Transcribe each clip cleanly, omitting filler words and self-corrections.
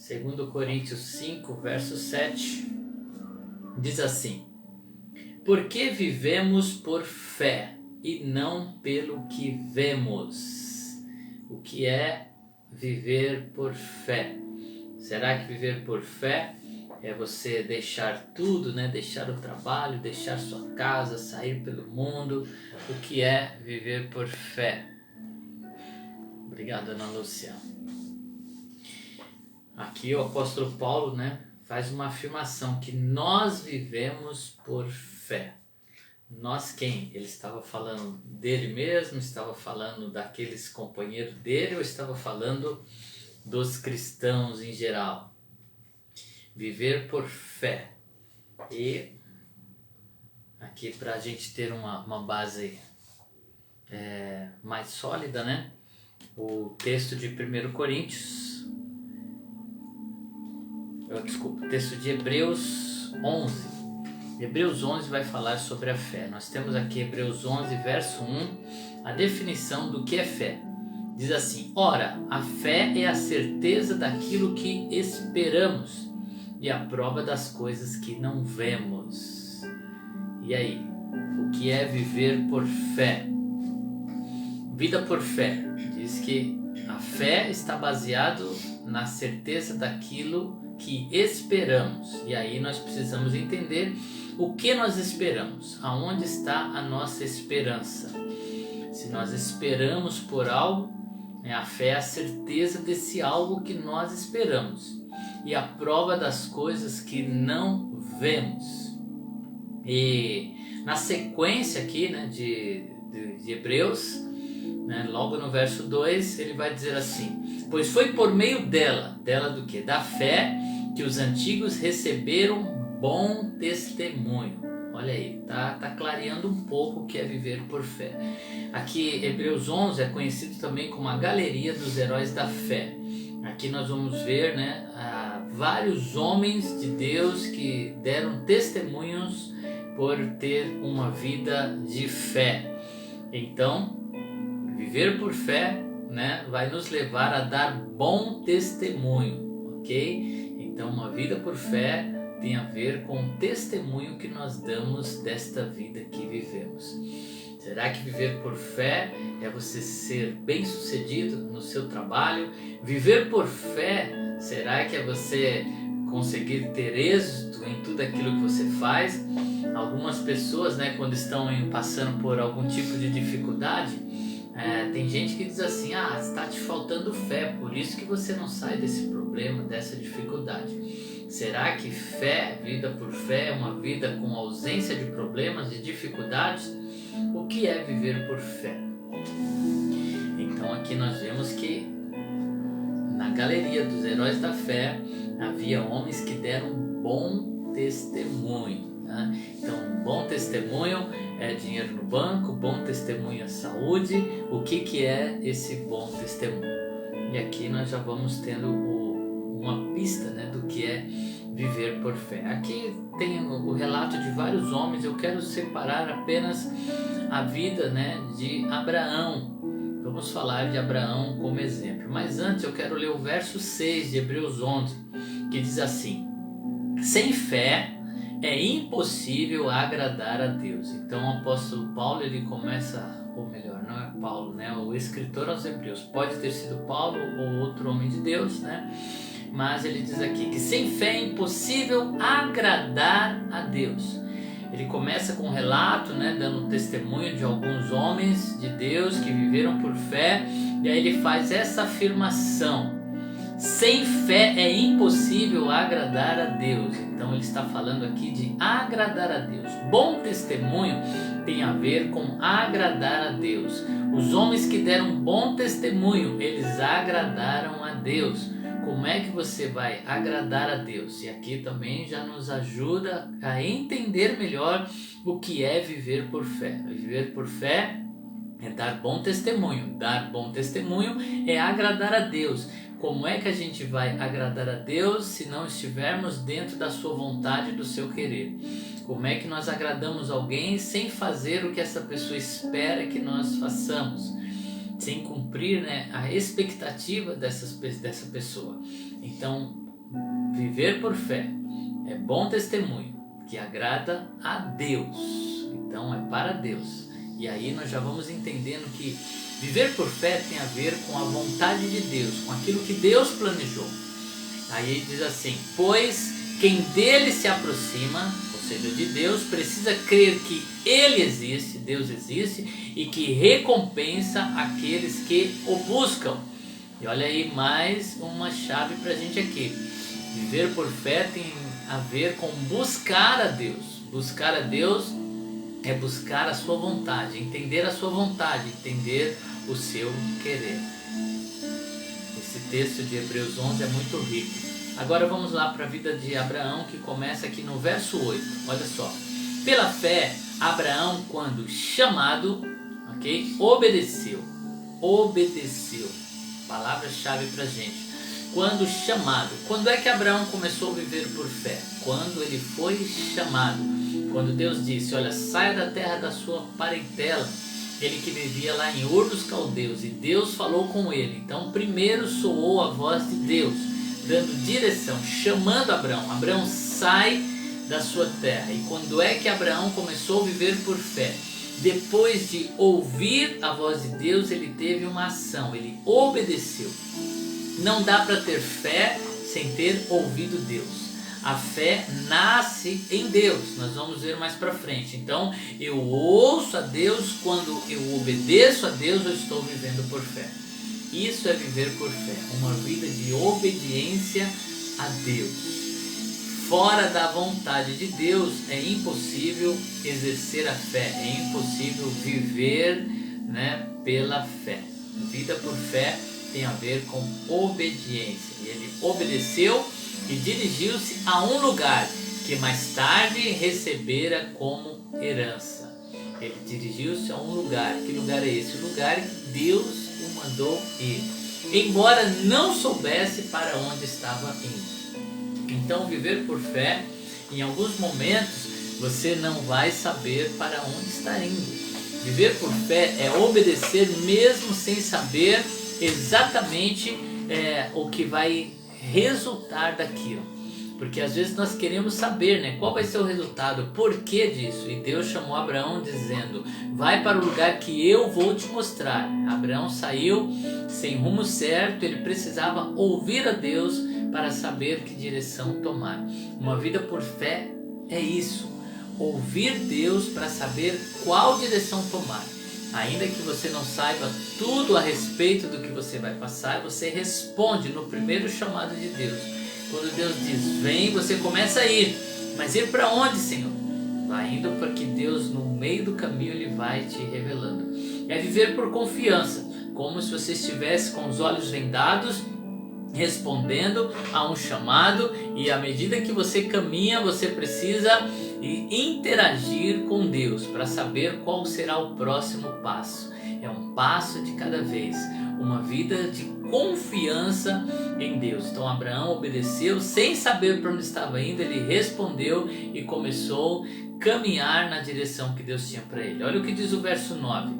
2 Coríntios 5, verso 7, diz assim: porque vivemos por fé e não pelo que vemos. O que é viver por fé? Será que viver por fé é você deixar tudo, né? Deixar o trabalho, deixar sua casa, sair pelo mundo? O que é viver por fé? Obrigado, Ana Lúcia. Aqui o apóstolo Paulo, né, faz uma afirmação que nós vivemos por fé. Nós quem? Ele estava falando dele mesmo, estava falando daqueles companheiros dele ou estava falando dos cristãos em geral? Viver por fé. E aqui para a gente ter uma base mais sólida, né? O texto de 1 Coríntios, texto de Hebreus 11. Hebreus 11 vai falar sobre a fé. Nós temos aqui Hebreus 11, verso 1, a definição do que é fé. Diz assim: ora, a fé é a certeza daquilo que esperamos e a prova das coisas que não vemos. E aí, o que é viver por fé? Vida por fé. Diz que a fé está baseada na certeza daquilo que esperamos. E aí nós precisamos entender o que nós esperamos, aonde está a nossa esperança. Se nós esperamos por algo, a fé é a certeza desse algo que nós esperamos e a prova das coisas que não vemos. E na sequência aqui, né, de Hebreus, né, logo no verso 2, ele vai dizer assim: pois foi por meio dela do que? Da fé, que os antigos receberam bom testemunho. Olha aí, tá clareando um pouco o que é viver por fé. Aqui, Hebreus 11 é conhecido também como a galeria dos heróis da fé. Aqui nós vamos ver, né, vários homens de Deus que deram testemunhos por ter uma vida de fé. Então, viver por fé, né, vai nos levar a dar bom testemunho, ok? Então, uma vida por fé tem a ver com o testemunho que nós damos desta vida que vivemos. Será que viver por fé é você ser bem-sucedido no seu trabalho? Viver por fé, será que é você conseguir ter êxito em tudo aquilo que você faz? Algumas pessoas, né, quando estão passando por algum tipo de dificuldade, tem gente que diz assim: está te faltando fé, por isso que você não sai desse problema, dessa dificuldade. Será que fé, vida por fé, é uma vida com ausência de problemas, de dificuldades? O que é viver por fé? Então aqui nós vemos que na galeria dos heróis da fé havia homens que deram bom testemunho. Então, bom testemunho é dinheiro no banco, bom testemunho é saúde. O que é esse bom testemunho? E aqui nós já vamos tendo uma pista, né, do que é viver por fé. Aqui tem o relato de vários homens. Eu quero separar apenas a vida, né, de Abraão. Vamos falar de Abraão como exemplo. Mas antes eu quero ler o verso 6 de Hebreus 11, que diz assim: sem fé é impossível agradar a Deus. Então o apóstolo Paulo, ele começa, ou melhor, não é Paulo, né? O escritor aos Hebreus, pode ter sido Paulo ou outro homem de Deus, né? Mas ele diz aqui que sem fé é impossível agradar a Deus. Ele começa com um relato, né, dando testemunho de alguns homens de Deus que viveram por fé, e aí ele faz essa afirmação: sem fé é impossível agradar a Deus. Então ele está falando aqui de agradar a Deus. Bom testemunho tem a ver com agradar a Deus. Os homens que deram bom testemunho, eles agradaram a Deus. Como é que você vai agradar a Deus? E aqui também já nos ajuda a entender melhor o que é viver por fé. Viver por fé é dar bom testemunho. Dar bom testemunho é agradar a Deus. Como é que a gente vai agradar a Deus se não estivermos dentro da sua vontade e do seu querer? Como é que nós agradamos alguém sem fazer o que essa pessoa espera que nós façamos? Sem cumprir, né, a expectativa dessa pessoa. Então, viver por fé é bom testemunho que agrada a Deus. Então é para Deus. E aí nós já vamos entendendo que viver por fé tem a ver com a vontade de Deus, com aquilo que Deus planejou. Aí ele diz assim: pois quem dele se aproxima, ou seja, de Deus, precisa crer que Ele existe, Deus existe, e que recompensa aqueles que o buscam. E olha aí mais uma chave para a gente aqui. Viver por fé tem a ver com buscar a Deus. Buscar a Deus é buscar a sua vontade, entender a sua vontade, entender o seu querer. Esse texto de Hebreus 11 é muito rico. Agora vamos lá para a vida de Abraão, que começa aqui no verso 8. Olha só. Pela fé, Abraão, quando chamado, obedeceu. Obedeceu. Palavra-chave para a gente. Quando chamado. Quando é que Abraão começou a viver por fé? Quando ele foi chamado. Quando Deus disse: olha, saia da terra da sua parentela. Ele que vivia lá em Ur dos Caldeus. E Deus falou com ele. Então primeiro soou a voz de Deus, dando direção, chamando Abraão. Abraão, sai da sua terra. E quando é que Abraão começou a viver por fé? Depois de ouvir a voz de Deus, ele teve uma ação, ele obedeceu. Não dá para ter fé sem ter ouvido Deus. A fé nasce em Deus, nós vamos ver mais para frente. Então, eu ouço a Deus, quando eu obedeço a Deus, eu estou vivendo por fé. Isso é viver por fé, uma vida de obediência a Deus. Fora da vontade de Deus é impossível exercer a fé, é impossível viver, pela fé. Vida por fé tem a ver com obediência. E ele obedeceu e dirigiu-se a um lugar que mais tarde recebera como herança. Ele dirigiu-se a um lugar. Que lugar é esse? O lugar que Deus o mandou ir, embora não soubesse para onde estava indo. Então, viver por fé, em alguns momentos você não vai saber para onde está indo. Viver por fé é obedecer mesmo sem saber exatamente o que vai resultar daquilo. Porque às vezes nós queremos saber, qual vai ser o resultado, o porquê disso. E Deus chamou Abraão dizendo: vai para o lugar que eu vou te mostrar. Abraão saiu sem rumo certo, ele precisava ouvir a Deus para saber que direção tomar. Uma vida por fé é isso, ouvir Deus para saber qual direção tomar. Ainda que você não saiba tudo a respeito do que você vai passar, você responde no primeiro chamado de Deus. Quando Deus diz: vem, você começa a ir. Mas ir para onde, Senhor? Vai indo, porque Deus no meio do caminho Ele vai te revelando. É viver por confiança, como se você estivesse com os olhos vendados, respondendo a um chamado. E à medida que você caminha, você precisa interagir com Deus para saber qual será o próximo passo. É um passo de cada vez, uma vida de confiança em Deus. Então Abraão obedeceu sem saber para onde estava indo, ele respondeu e começou a caminhar na direção que Deus tinha para ele. Olha o que diz o verso 9.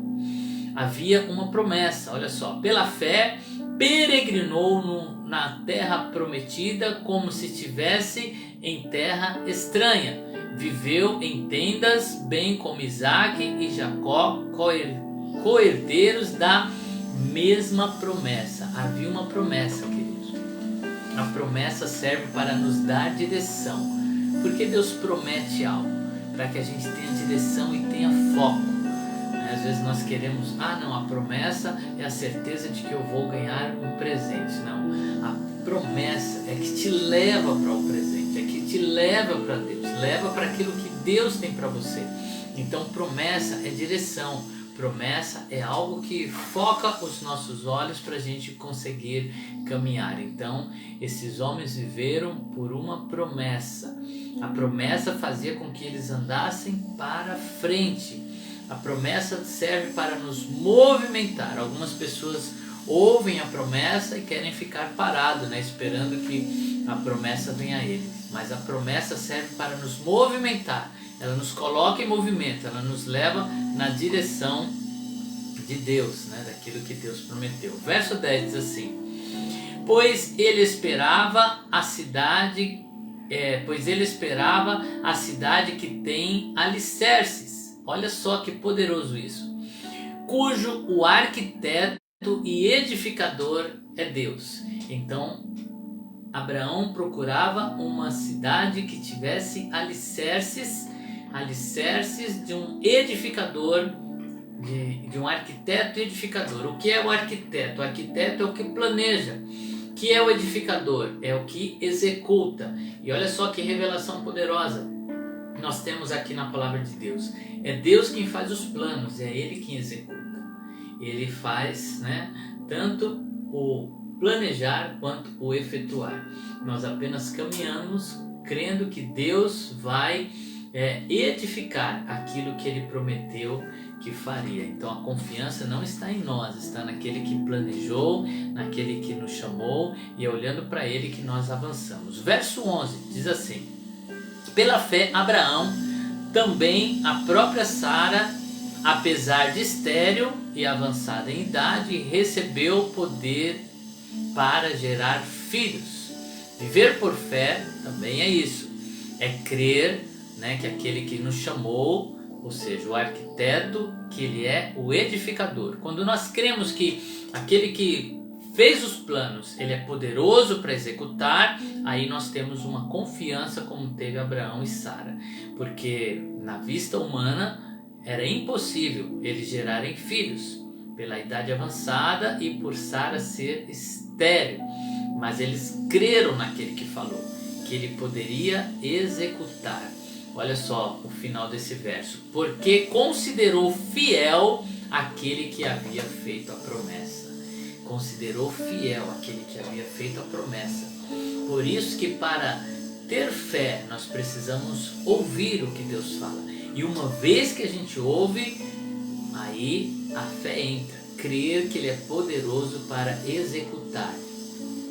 Havia uma promessa, olha só: pela fé peregrinou na terra prometida como se estivesse em terra estranha. Viveu em tendas, bem como Isaac e Jacó, co-herdeiros da mesma promessa. Havia uma promessa, queridos. A promessa serve para nos dar direção. Porque Deus promete algo? Para que a gente tenha direção e tenha foco. Às vezes nós queremos, a promessa é a certeza de que eu vou ganhar um presente. Não, a promessa é que te leva para o presente, é que te leva para Deus, leva para aquilo que Deus tem para você. Então promessa é direção, promessa é algo que foca os nossos olhos para a gente conseguir caminhar. Então esses homens viveram por uma promessa. A promessa fazia com que eles andassem para frente. A promessa serve para nos movimentar. Algumas pessoas ouvem a promessa e querem ficar parados, esperando que a promessa venha a eles. Mas a promessa serve para nos movimentar. Ela nos coloca em movimento, ela nos leva na direção de Deus, daquilo que Deus prometeu. Verso 10 diz assim: pois ele esperava a cidade que tem alicerces. Olha só que poderoso isso. Cujo o arquiteto e edificador é Deus. Então, Abraão procurava uma cidade que tivesse alicerces de um edificador, de um arquiteto edificador. O que é o arquiteto? O arquiteto é o que planeja. O que é o edificador? É o que executa. E olha só que revelação poderosa nós temos aqui na palavra de Deus. É Deus quem faz os planos, é Ele quem executa. Ele faz, né, tanto o planejar quanto o efetuar. Nós apenas caminhamos crendo que Deus vai edificar aquilo que Ele prometeu que faria. Então a confiança não está em nós, está naquele que planejou, naquele que nos chamou, e é olhando para Ele que nós avançamos. Verso 11 diz assim: pela fé Abraão, também a própria Sara, apesar de estéril e avançada em idade, recebeu poder para gerar filhos. Viver por fé também é isso, é crer, né, que aquele que nos chamou, ou seja, o arquiteto, que ele é o edificador. Quando nós cremos que aquele que fez os planos, ele é poderoso para executar, aí nós temos uma confiança como teve Abraão e Sara, porque na vista humana era impossível eles gerarem filhos, pela idade avançada e por Sara ser estéril, mas eles creram naquele que falou, que ele poderia executar. Olha só o final desse verso: porque considerou fiel aquele que havia feito a promessa. Considerou fiel aquele que havia feito a promessa. Por isso que para ter fé nós precisamos ouvir o que Deus fala. E uma vez que a gente ouve, aí a fé entra. Crer que Ele é poderoso para executar.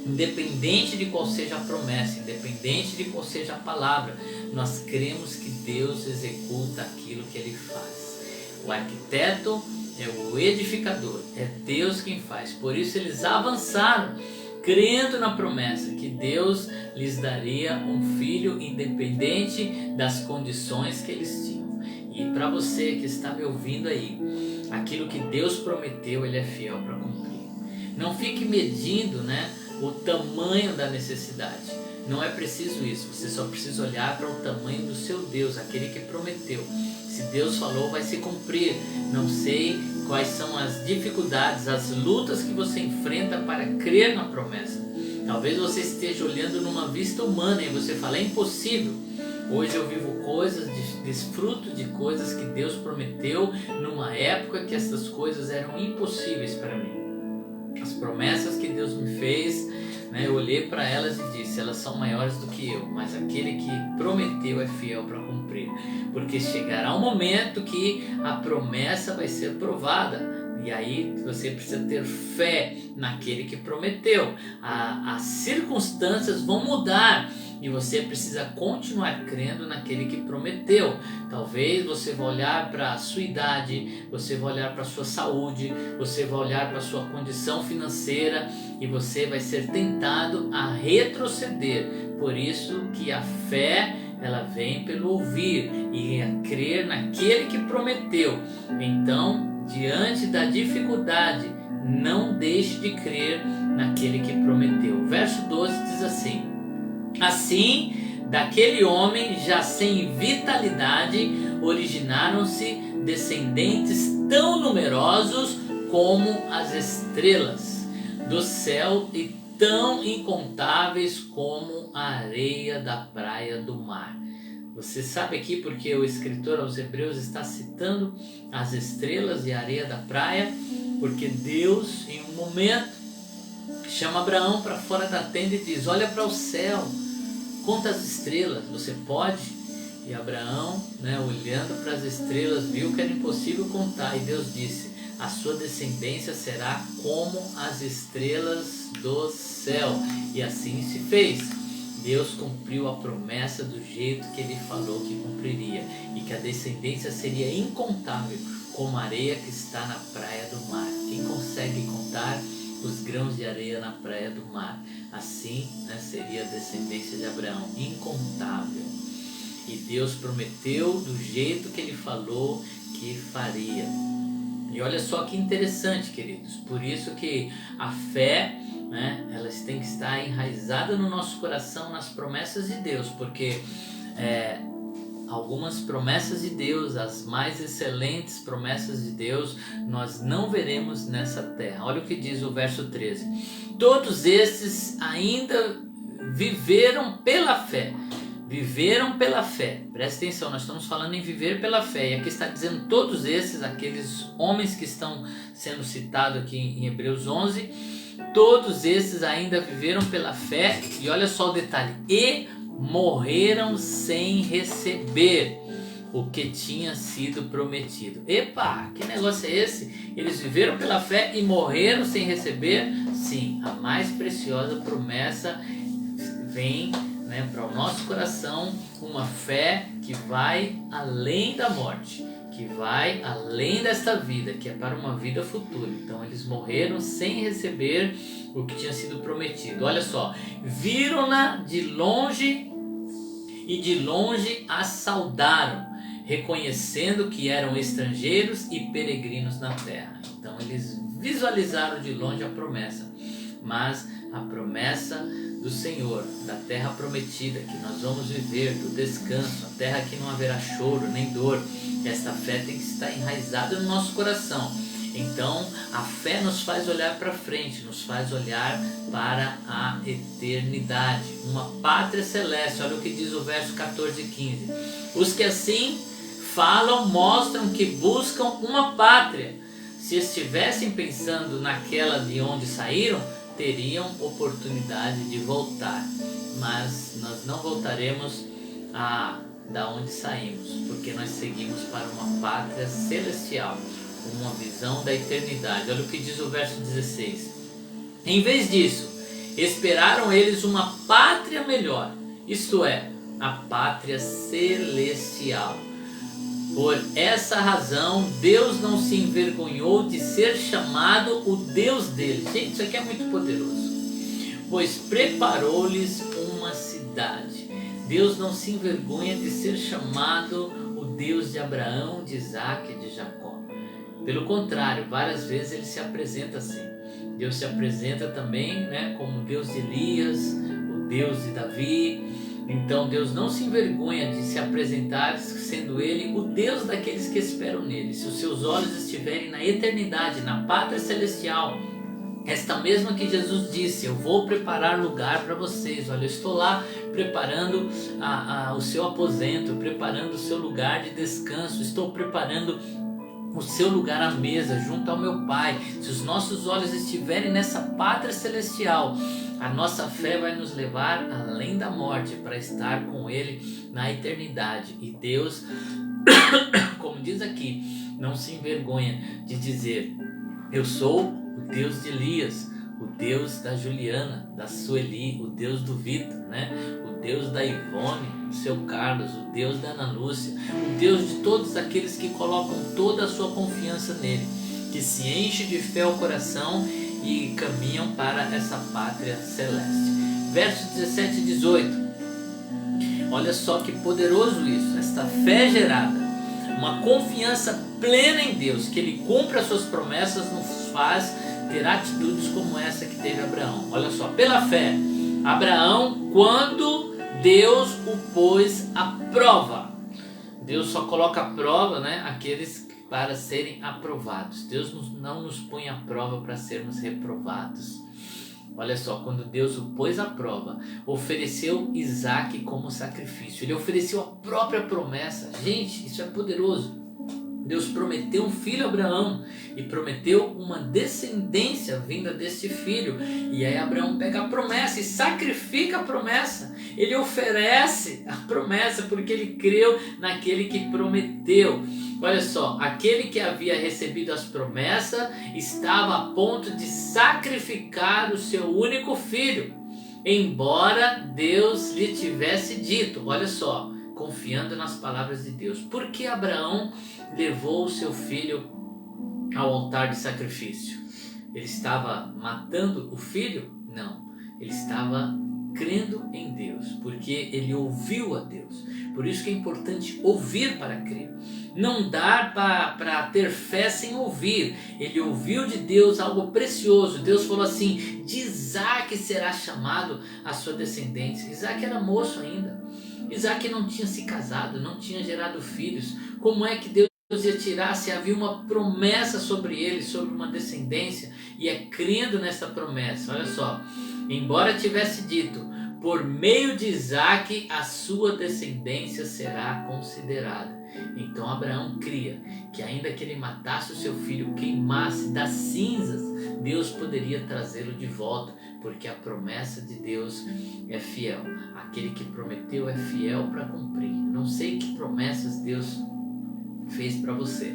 Independente de qual seja a promessa, independente de qual seja a palavra, nós cremos que Deus executa aquilo que Ele faz. O arquiteto é o edificador, é Deus quem faz. Por isso eles avançaram, crendo na promessa que Deus lhes daria um filho, independente das condições que eles tinham. E para você que está me ouvindo aí, aquilo que Deus prometeu, Ele é fiel para cumprir. Não fique medindo, né, o tamanho da necessidade. Não é preciso isso. Você só precisa olhar para o tamanho do seu Deus, aquele que prometeu. Se Deus falou, vai se cumprir. Não sei quais são as dificuldades, as lutas que você enfrenta para crer na promessa. Talvez você esteja olhando numa vista humana e você fala: é impossível. Hoje eu vivo coisas, desfruto de coisas que Deus prometeu numa época que essas coisas eram impossíveis para mim. As promessas que Deus me fez, né, eu olhei para elas e disse: elas são maiores do que eu, mas aquele que prometeu é fiel para cumprir. Porque chegará um momento que a promessa vai ser provada. E aí você precisa ter fé naquele que prometeu. As circunstâncias vão mudar e você precisa continuar crendo naquele que prometeu. Talvez você vá olhar para a sua idade, você vai olhar para a sua saúde, você vai olhar para a sua condição financeira e você vai ser tentado a retroceder. Por isso que a fé, ela vem pelo ouvir e a crer naquele que prometeu. Então, diante da dificuldade, não deixe de crer naquele que prometeu. Verso 12 diz assim: assim, daquele homem já sem vitalidade, originaram-se descendentes tão numerosos como as estrelas do céu e tão incontáveis como a areia da praia do mar. Você sabe aqui porque o escritor aos Hebreus está citando as estrelas e a areia da praia? Porque Deus, em um momento, chama Abraão para fora da tenda e diz: olha para o céu, conta as estrelas, você pode? E Abraão, né, olhando para as estrelas, viu que era impossível contar, e Deus disse: a sua descendência será como as estrelas do céu. E assim se fez. Deus cumpriu a promessa do jeito que Ele falou que cumpriria, e que a descendência seria incontável como a areia que está na praia do mar. Quem consegue contar os grãos de areia na praia do mar. Assim, né, seria a descendência de Abraão, incontável. E Deus prometeu do jeito que Ele falou que faria. E olha só que interessante, queridos. Por isso que a fé, né, elas têm que estar enraizada no nosso coração, nas promessas de Deus, porque algumas promessas de Deus, as mais excelentes promessas de Deus, nós não veremos nessa terra. Olha o que diz o verso 13. Todos estes ainda viveram pela fé. Viveram pela fé. Presta atenção, nós estamos falando em viver pela fé. E aqui está dizendo todos esses, aqueles homens que estão sendo citados aqui em Hebreus 11, todos esses ainda viveram pela fé. E olha só o detalhe. E morreram sem receber o que tinha sido prometido. Epa, que negócio é esse? Eles viveram pela fé e morreram sem receber? Sim, a mais preciosa promessa vem, né, para o nosso coração, uma fé que vai além da morte, que vai além desta vida, que é para uma vida futura. Então eles morreram sem receber o que tinha sido prometido. Olha só, viram-na de longe e de longe a saudaram, reconhecendo que eram estrangeiros e peregrinos na terra. Então eles visualizaram de longe a promessa, mas a promessa do Senhor, da terra prometida, que nós vamos viver, do descanso, a terra que não haverá choro nem dor, esta fé tem que estar enraizada no nosso coração. Então a fé nos faz olhar para frente, nos faz olhar para a eternidade, uma pátria celeste. Olha o que diz o verso 14 e 15. Os que assim falam mostram que buscam uma pátria. Se estivessem pensando naquela de onde saíram, teriam oportunidade de voltar, mas nós não voltaremos da onde saímos, porque nós seguimos para uma pátria celestial, uma visão da eternidade. Olha o que diz o verso 16. Em vez disso, esperaram eles uma pátria melhor, isto é, a pátria celestial. Por essa razão, Deus não se envergonhou de ser chamado o Deus deles. Gente, isso aqui é muito poderoso. Pois preparou-lhes uma cidade. Deus não se envergonha de ser chamado o Deus de Abraão, de Isaac e de Jacó. Pelo contrário, várias vezes ele se apresenta assim. Deus se apresenta também, né, como o Deus de Elias, o Deus de Davi. Então Deus não se envergonha de se apresentar sendo Ele o Deus daqueles que esperam nele. Se os seus olhos estiverem na eternidade, na pátria celestial, esta mesma que Jesus disse, eu vou preparar lugar para vocês. Olha, eu estou lá preparando o seu aposento, preparando o seu lugar de descanso, estou preparando o seu lugar à mesa junto ao meu Pai. Se os nossos olhos estiverem nessa pátria celestial, a nossa fé vai nos levar além da morte para estar com Ele na eternidade. E Deus, como diz aqui, não se envergonha de dizer, eu sou o Deus de Elias, o Deus da Juliana, da Sueli, o Deus do Vitor, né? O Deus da Ivone, do seu Carlos, o Deus da Ana Lúcia, o Deus de todos aqueles que colocam toda a sua confiança nele, que se enche de fé o coração e caminham para essa pátria celeste. Versos 17 e 18. Olha só que poderoso isso, esta fé gerada, uma confiança plena em Deus, que Ele cumpre as suas promessas, nos faz ter atitudes como essa que teve Abraão. Olha só, pela fé, Abraão, quando Deus o pôs à prova. Deus só coloca à prova, né, aqueles para serem aprovados. Deus não nos põe à prova para sermos reprovados. Olha só, quando Deus o pôs à prova, ofereceu Isaac como sacrifício. Ele ofereceu a própria promessa. Gente, isso é poderoso. Deus prometeu um filho a Abraão e prometeu uma descendência vinda deste filho. E aí Abraão pega a promessa e sacrifica a promessa. Ele oferece a promessa porque ele creu naquele que prometeu. Olha só, aquele que havia recebido as promessas estava a ponto de sacrificar o seu único filho, embora Deus lhe tivesse dito. Olha só, confiando nas palavras de Deus. Por que Abraão levou o seu filho ao altar de sacrifício? Ele estava matando o filho? Não. Ele estava crendo em Deus, porque ele ouviu a Deus. Por isso que é importante ouvir para crer. Não dá para ter fé sem ouvir. Ele ouviu de Deus algo precioso. Deus falou assim: de Isaac será chamado a sua descendência. Isaac era moço ainda. Isaac não tinha se casado, não tinha gerado filhos. Como é que Deus ia tirar se havia uma promessa sobre ele, sobre uma descendência? E é crendo nessa promessa. Olha só, embora tivesse dito: por meio de Isaac a sua descendência será considerada. Então Abraão cria que ainda que ele matasse o seu filho, queimasse das cinzas, Deus poderia trazê-lo de volta, porque a promessa de Deus é fiel. Aquele que prometeu é fiel para cumprir. Não sei que promessas Deus fez para você.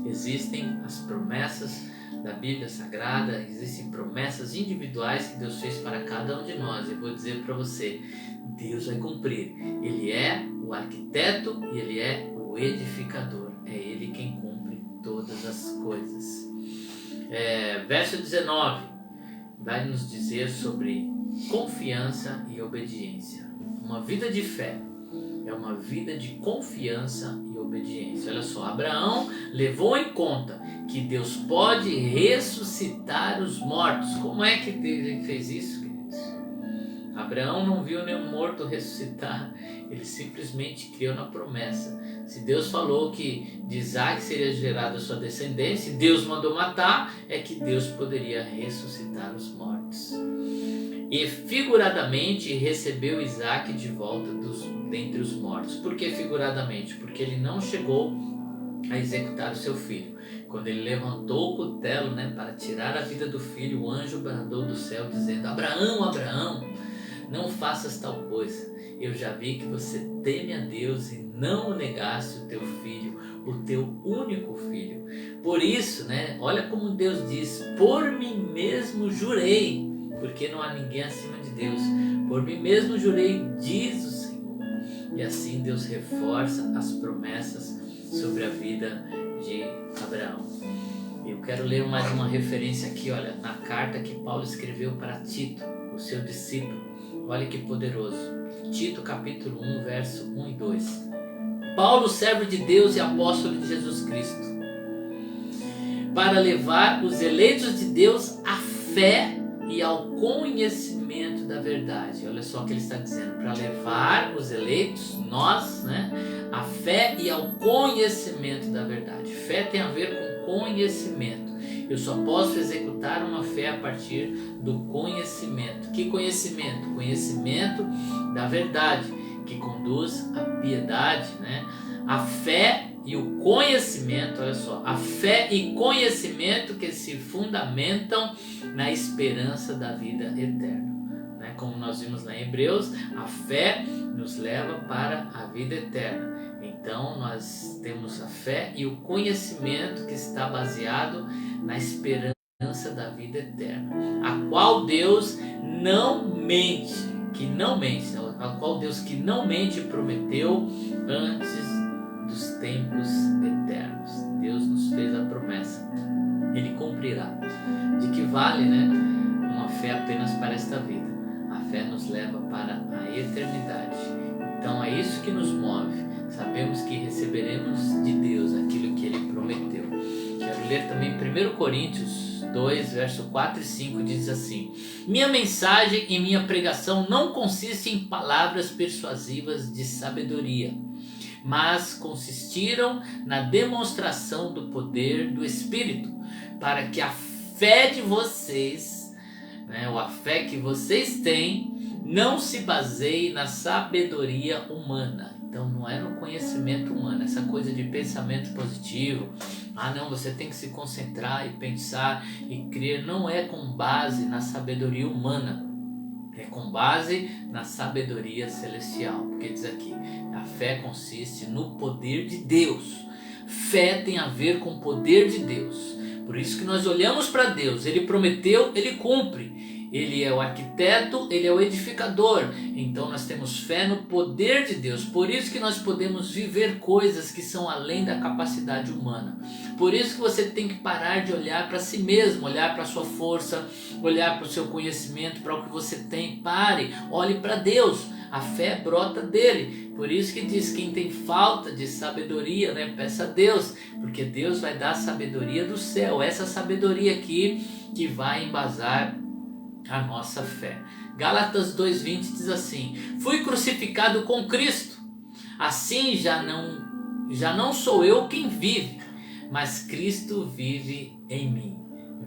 Existem as promessas da Bíblia Sagrada, existem promessas individuais que Deus fez para cada um de nós. Eu vou dizer para você, Deus vai cumprir. Ele é o arquiteto e Ele é o edificador. É Ele quem cumpre todas as coisas. Verso 19 vai nos dizer sobre confiança e obediência. Uma vida de fé é uma vida de confiança e obediência. Olha só, Abraão levou em conta que Deus pode ressuscitar os mortos. Como é que ele fez isso, queridos? Abraão não viu nenhum morto ressuscitar, ele simplesmente creu na promessa. Se Deus falou que de Isaac seria gerada a sua descendência, Deus mandou matar, é que Deus poderia ressuscitar os mortos. E figuradamente recebeu Isaac de volta dentre os mortos. Por que figuradamente? Porque ele não chegou a executar o seu filho. Quando ele levantou o cutelo, para tirar a vida do filho, o anjo bradou do céu dizendo: Abraão, Abraão, não faças tal coisa. Eu já vi que você teme a Deus e não negaste o teu filho, o teu único filho. Por isso, olha como Deus diz: por mim mesmo jurei. Porque não há ninguém acima de Deus. Por mim mesmo jurei, diz o Senhor. E assim Deus reforça as promessas sobre a vida de Abraão. Eu quero ler mais uma referência aqui, olha, na carta que Paulo escreveu para Tito, o seu discípulo. Olha que poderoso. Tito capítulo 1, verso 1 e 2. Paulo, servo de Deus e apóstolo de Jesus Cristo, para levar os eleitos de Deus à fé e ao conhecimento da verdade. Olha só o que ele está dizendo: para levar os eleitos, nós, à fé e ao conhecimento da verdade. Fé tem a ver com conhecimento. Eu só posso executar uma fé a partir do conhecimento. Que conhecimento? Conhecimento da verdade, que conduz à piedade, A fé e o conhecimento, olha só, a fé e conhecimento que se fundamentam na esperança da vida eterna. Como nós vimos lá em Hebreus, a fé nos leva para a vida eterna. Então nós temos a fé e o conhecimento que está baseado na esperança da vida eterna, a qual Deus não mente, a qual Deus que não mente prometeu antes dos tempos eternos. Deus nos fez a promessa, Ele cumprirá. De que vale, uma fé apenas para esta vida? A fé nos leva para a eternidade. Então é isso que nos move. Sabemos que receberemos de Deus aquilo que Ele prometeu. Quero ler também 1 Coríntios 2, verso 4 e 5, diz assim: minha mensagem e minha pregação não consistem em palavras persuasivas de sabedoria, mas consistiram na demonstração do poder do Espírito, para que a fé de vocês, ou a fé que vocês têm, não se baseie na sabedoria humana. Então não é no conhecimento humano, essa coisa de pensamento positivo. Não, você tem que se concentrar e pensar e crer. Não é com base na sabedoria humana, é com base na sabedoria celestial. Porque diz aqui, a fé consiste no poder de Deus. Fé tem a ver com o poder de Deus. Por isso que nós olhamos para Deus. Ele prometeu, Ele cumpre. Ele é o arquiteto, Ele é o edificador. Então nós temos fé no poder de Deus. Por isso que nós podemos viver coisas que são além da capacidade humana. Por isso que você tem que parar de olhar para si mesmo, olhar para a sua força, olhar para o seu conhecimento, para o que você tem. Pare, olhe para Deus. A fé brota dele. Por isso que diz, quem tem falta de sabedoria, né, peça a Deus, porque Deus vai dar a sabedoria do céu. Essa sabedoria aqui que vai embasar a nossa fé. Gálatas 2:20 diz assim: fui crucificado com Cristo, assim já não sou eu quem vive, mas Cristo vive em mim.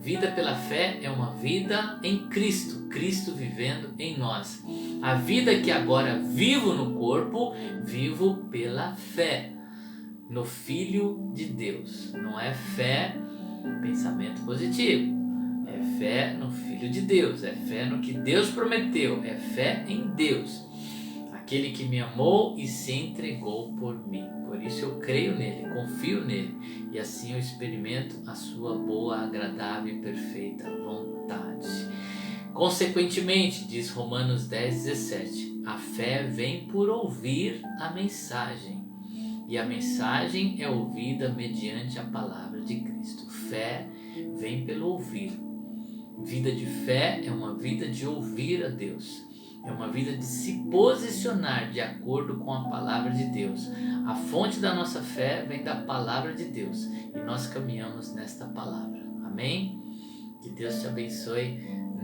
Vida pela fé é uma vida em Cristo, Cristo vivendo em nós. A vida que agora vivo no corpo, vivo pela fé no Filho de Deus. Não é fé, pensamento positivo. É fé no Filho de Deus, é fé no que Deus prometeu, é fé em Deus. Aquele que me amou e se entregou por mim. Por isso eu creio nele, confio nele, e assim eu experimento a sua boa, agradável e perfeita vontade. Consequentemente, diz Romanos 10:17, a fé vem por ouvir a mensagem, e a mensagem é ouvida mediante a palavra de Cristo. Fé vem pelo ouvir. Vida de fé é uma vida de ouvir a Deus. É uma vida de se posicionar de acordo com a palavra de Deus. A fonte da nossa fé vem da palavra de Deus e nós caminhamos nesta palavra. Amém? Que Deus te abençoe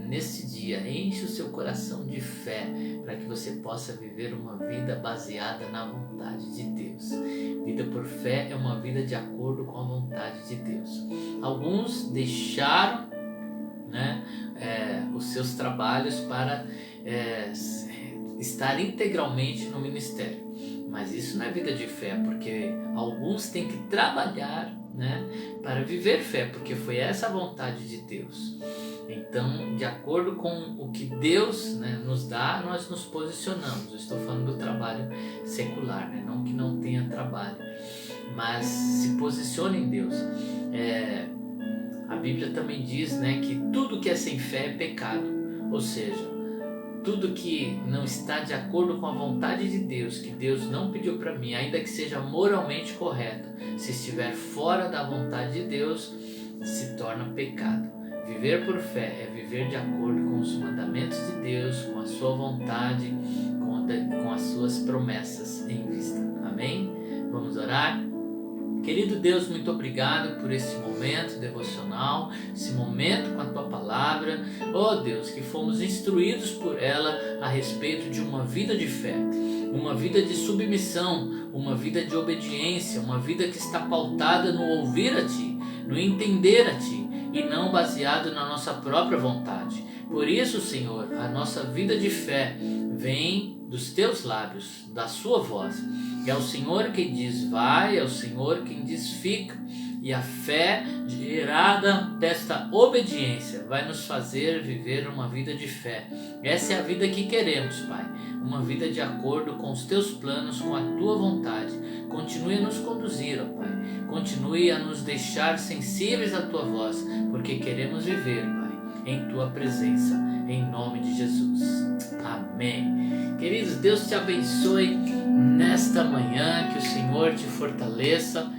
neste dia. Enche o seu coração de fé para que você possa viver uma vida baseada na vontade de Deus. Vida por fé é uma vida de acordo com a vontade de Deus. Alguns deixaram, né, os seus trabalhos para estar integralmente no ministério, mas isso não é vida de fé, porque alguns têm que trabalhar, né, para viver fé, porque foi essa a vontade de Deus. Então, de acordo com o que Deus, né, nos dá, nós nos posicionamos. Eu estou falando do trabalho secular, né, não que não tenha trabalho, mas se posicione em Deus. A Bíblia também diz, né, que tudo que é sem fé é pecado, ou seja, tudo que não está de acordo com a vontade de Deus, que Deus não pediu para mim, ainda que seja moralmente correto, se estiver fora da vontade de Deus, se torna pecado. Viver por fé é viver de acordo com os mandamentos de Deus, com a sua vontade, com as suas promessas em vista. Amém? Vamos orar? Querido Deus, muito obrigado por esse momento devocional, esse momento com a Tua Palavra. Oh Deus, que fomos instruídos por ela a respeito de uma vida de fé, uma vida de submissão, uma vida de obediência, uma vida que está pautada no ouvir a Ti, no entender a Ti e não baseado na nossa própria vontade. Por isso, Senhor, a nossa vida de fé vem dos Teus lábios, da Sua voz. É o Senhor quem diz vai, é o Senhor quem diz fica. E a fé gerada desta obediência vai nos fazer viver uma vida de fé. Essa é a vida que queremos, Pai. Uma vida de acordo com os Teus planos, com a Tua vontade. Continue a nos conduzir, ó Pai. Continue a nos deixar sensíveis à Tua voz, porque queremos viver, Pai, em Tua presença, em nome de Jesus. Amém. Queridos, Deus te abençoe nesta manhã, que o Senhor te fortaleça.